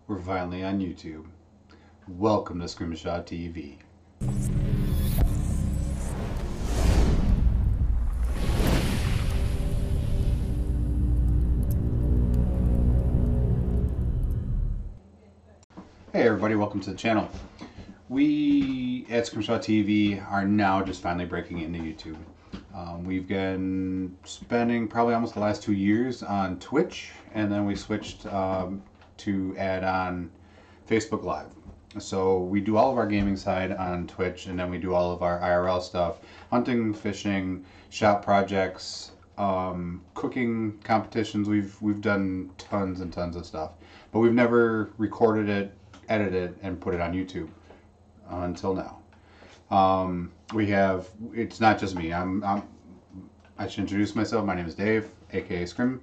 We're finally on YouTube. Welcome to SkrymshawTV. Hey everybody, welcome to the channel. We at SkrymshawTV are now just finally breaking into YouTube. We've been spending probably almost the last 2 years on Twitch, and then we switched to add on Facebook Live. So we do all of our gaming side on Twitch, and then we do all of our IRL stuff, hunting, fishing, shop projects, cooking competitions. We've done tons and tons of stuff, but we've never recorded it, edited it, and put it on YouTube until now. It's not just me. I should introduce myself. My name is Dave, aka Skrym,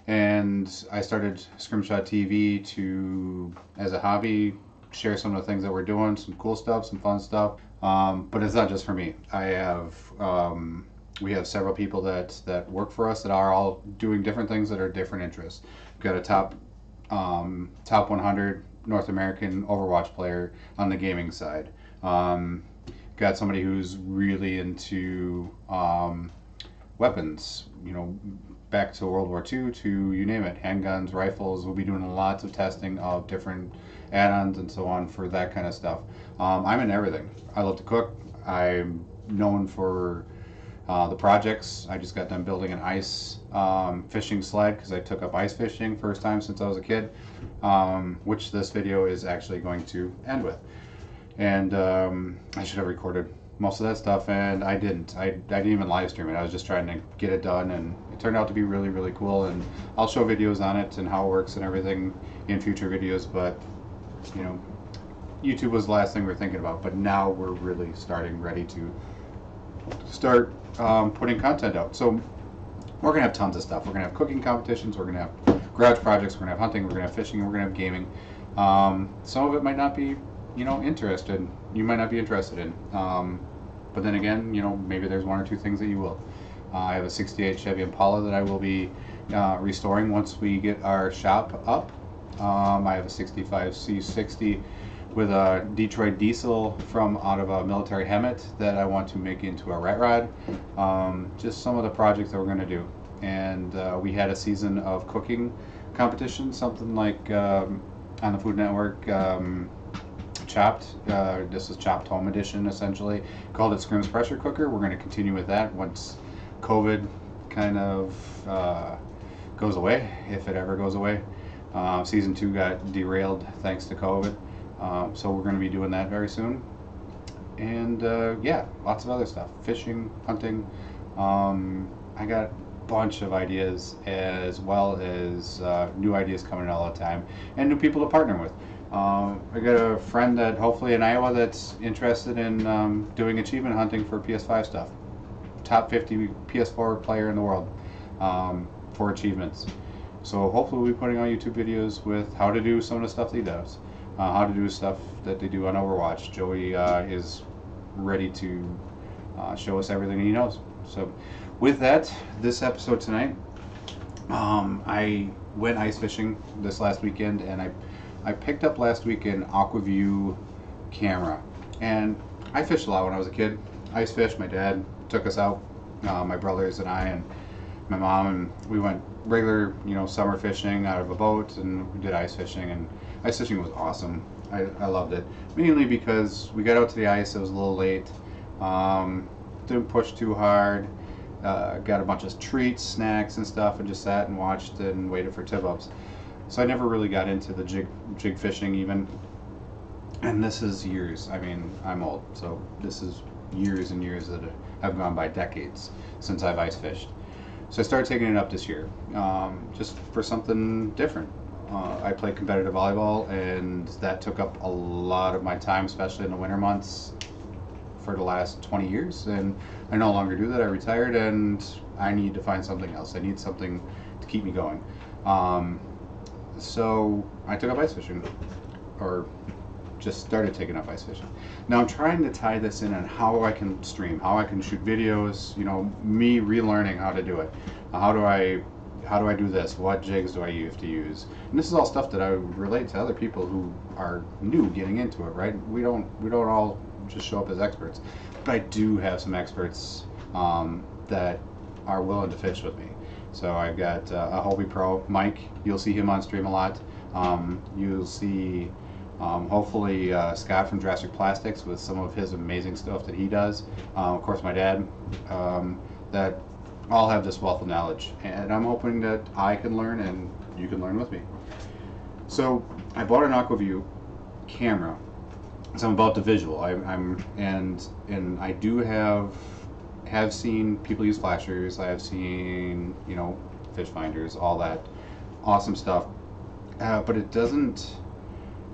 and I started SkrymshawTV as a hobby, share some of the things that we're doing, some cool stuff, some fun stuff. But it's not just for me. We have several people that work for us that are all doing different things that are different interests. We've got a top 100 North American Overwatch player on the gaming side. Got somebody who's really into weapons, back to World War II, to you name it, handguns, rifles. We'll be doing lots of testing of different add-ons and so on for that kind of stuff. I'm in everything. I love to cook. I'm known for the projects. I just got done building an ice fishing sled because I took up ice fishing first time since I was a kid, which this video is actually going to end with. And I should have recorded most of that stuff, and I didn't. I didn't even live stream it. I was just trying to get it done, and it turned out to be really, really cool. And I'll show videos on it and how it works and everything in future videos. But YouTube was the last thing we were thinking about. But now we're really ready to start putting content out. So we're gonna have tons of stuff. We're gonna have cooking competitions. We're gonna have garage projects. We're gonna have hunting. We're gonna have fishing. And we're gonna have gaming. Some of it might not be interested. You might not be interested in. But then again, maybe there's one or two things that you will. I have a 68 Chevy Impala that I will be restoring once we get our shop up. I have a 65 C60 with a Detroit diesel from out of a military Hemet that I want to make into a rat rod. Just some of the projects that we're going to do. And we had a season of cooking competition, something like on the Food Network, Chopped. This is Chopped Home Edition, essentially. Called it Skrym's Pressure Cooker. We're going to continue with that once COVID kind of goes away, if it ever goes away. Season 2 got derailed thanks to COVID. So we're going to be doing that very soon. And yeah, lots of other stuff. Fishing, hunting. I got a bunch of ideas, as well as new ideas coming in all the time, and new people to partner with. I got a friend that hopefully in Iowa that's interested in doing achievement hunting for PS5 stuff. Top 50 PS4 player in the world for achievements. So hopefully we'll be putting out YouTube videos with how to do some of the stuff that he does. How to do stuff that they do on Overwatch. Joey is ready to show us everything he knows. So with that, this episode tonight, I went ice fishing this last weekend, and I picked up last week an Aqua-VU camera. And I fished a lot when I was a kid. Ice fished. My dad took us out, my brothers and I, and my mom, and we went regular, summer fishing out of a boat, and we did ice fishing, and ice fishing was awesome. I loved it, mainly because we got out to the ice. It was a little late, didn't push too hard, got a bunch of treats, snacks and stuff, and just sat and watched and waited for tip-ups. So I never really got into the jig fishing even, and this is years. I mean, I'm old, so this is years and years that have gone by, decades since I've ice fished. So I started taking it up this year, just for something different. I played competitive volleyball, and that took up a lot of my time, especially in the winter months, for the last 20 years. And I no longer do that. I retired, and I need to find something else. I need something to keep me going. So I took up ice fishing, or just started taking up ice fishing. Now I'm trying to tie this in on how I can stream, how I can shoot videos, me relearning how to do it. How do I how do I do this? What jigs do I have to use? And this is all stuff that I would relate to other people who are new getting into it, right? We don't all just show up as experts, but I do have some experts that are willing to fish with me. So I've got a Hobie Pro, Mike. You'll see him on stream a lot. You'll see hopefully Scott from Drastic Plastics with some of his amazing stuff that he does. Of course, my dad. That all have this wealth of knowledge, and I'm hoping that I can learn and you can learn with me. So I bought an Aqua-VU camera, so I'm about the visual. And I do have seen people use flashers. I have seen, you know, fish finders, all that awesome stuff, but it doesn't.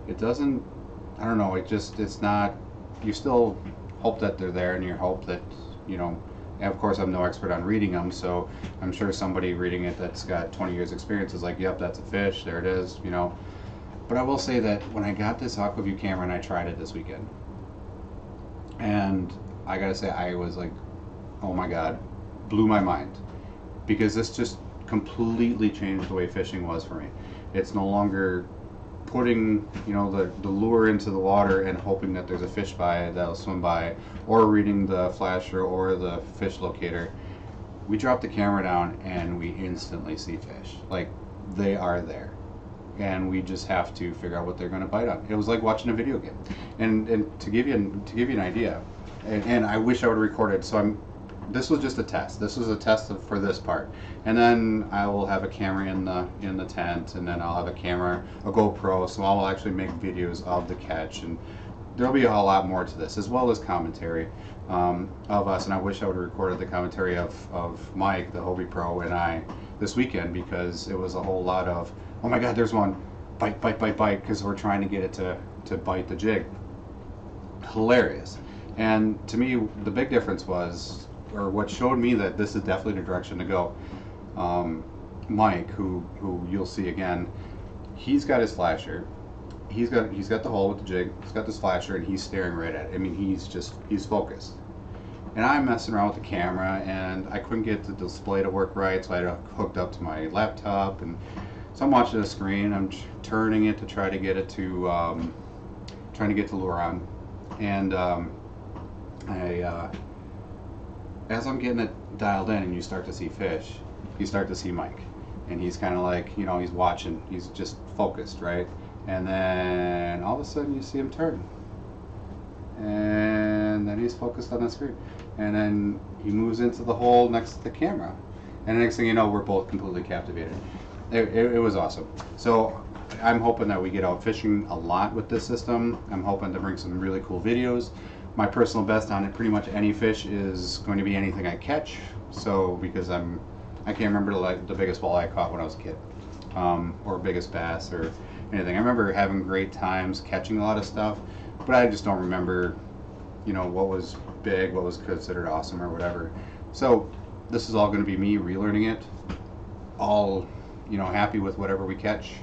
I don't know. It's not. You still hope that they're there, and you hope that, you know. And of course, I'm no expert on reading them, so I'm sure somebody reading it that's got 20 years experience is like, yep, that's a fish, there it is, you know. But I will say that when I got this Aqua-VU camera and I tried it this weekend, and I gotta say, I was like, oh my God, blew my mind. Because this just completely changed the way fishing was for me. It's no longer putting, you know, the lure into the water and hoping that there's a fish by that'll swim by, or reading the flasher or the fish locator. We drop the camera down and we instantly see fish. Like, they are there, and we just have to figure out what they're going to bite on. It was like watching a video game. And to give you an idea, and I wish I would have recorded. So this was just a test. This was a test for this part, and then I will have a camera in the tent, and then I'll have a GoPro, so I'll actually make videos of the catch, and there'll be a lot more to this, as well as commentary of us. And I wish I would have recorded the commentary of Mike, the Hobie Pro, and I this weekend, because it was a whole lot of, oh my God, there's one, bite, because we're trying to get it to bite the jig. Hilarious. And to me, the big difference was, or what showed me that this is definitely the direction to go. Mike, who you'll see again, he's got his flasher. He's got the hole with the jig. He's got this flasher, and he's staring right at it. I mean, he's focused. And I'm messing around with the camera, and I couldn't get the display to work right, so I had it hooked up to my laptop, and so I'm watching the screen. I'm turning it to try to get it to trying to get the lure on, and as I'm getting it dialed in and you start to see fish, you start to see Mike. And he's kind of like, you know, he's watching, he's just focused, right? And then all of a sudden you see him turn. And then he's focused on the screen. And then he moves into the hole next to the camera. And the next thing you know, we're both completely captivated. It was awesome. So I'm hoping that we get out fishing a lot with this system. I'm hoping to bring some really cool videos. My personal best on it, pretty much any fish, is going to be anything I catch. So, because I can't remember the biggest walleye I caught when I was a kid, or biggest bass or anything. I remember having great times catching a lot of stuff, but I just don't remember, you know, what was big, what was considered awesome, or whatever. So this is all going to be me relearning it. All, you know, happy with whatever we catch,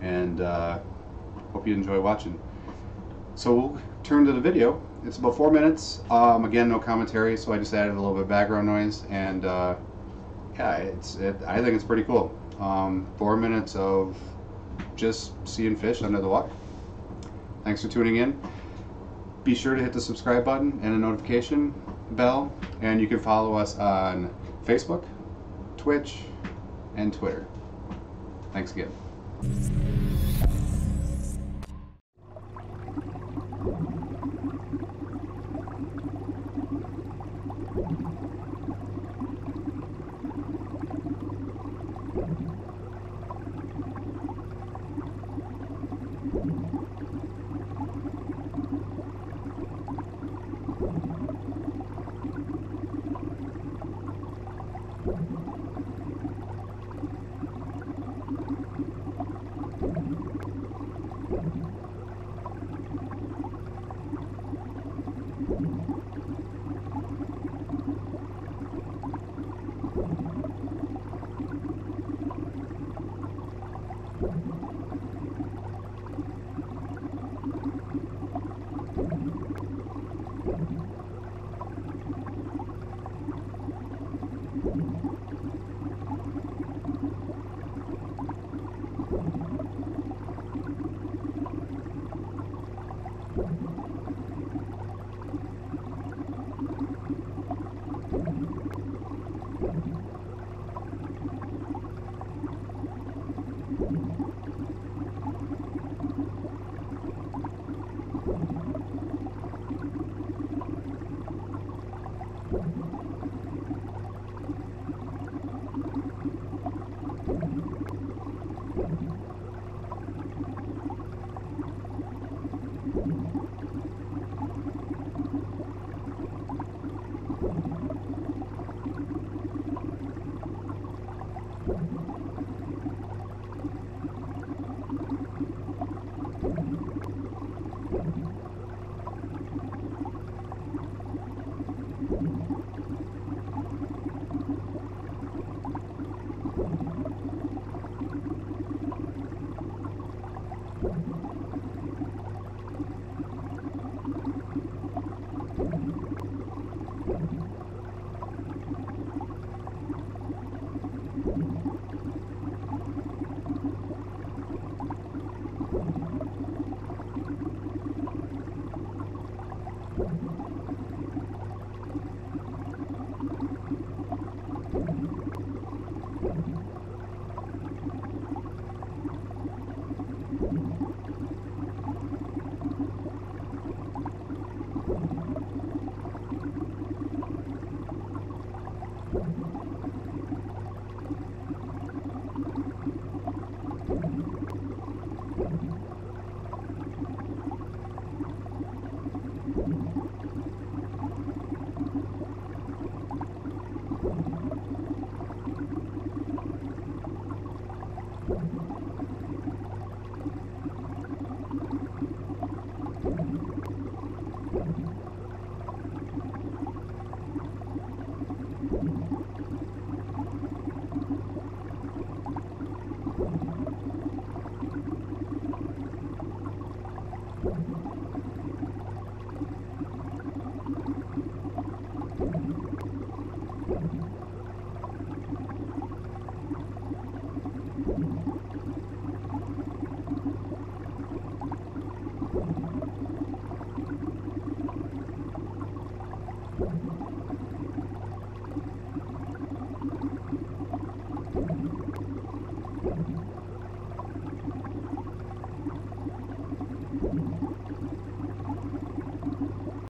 and hope you enjoy watching. So we'll turn to the video. It's about 4 minutes. Again, no commentary, so I just added a little bit of background noise, and yeah, I think it's pretty cool. 4 minutes of just seeing fish under the water. Thanks for tuning in. Be sure to hit the subscribe button and the notification bell, and you can follow us on Facebook, Twitch, and Twitter. Thanks again.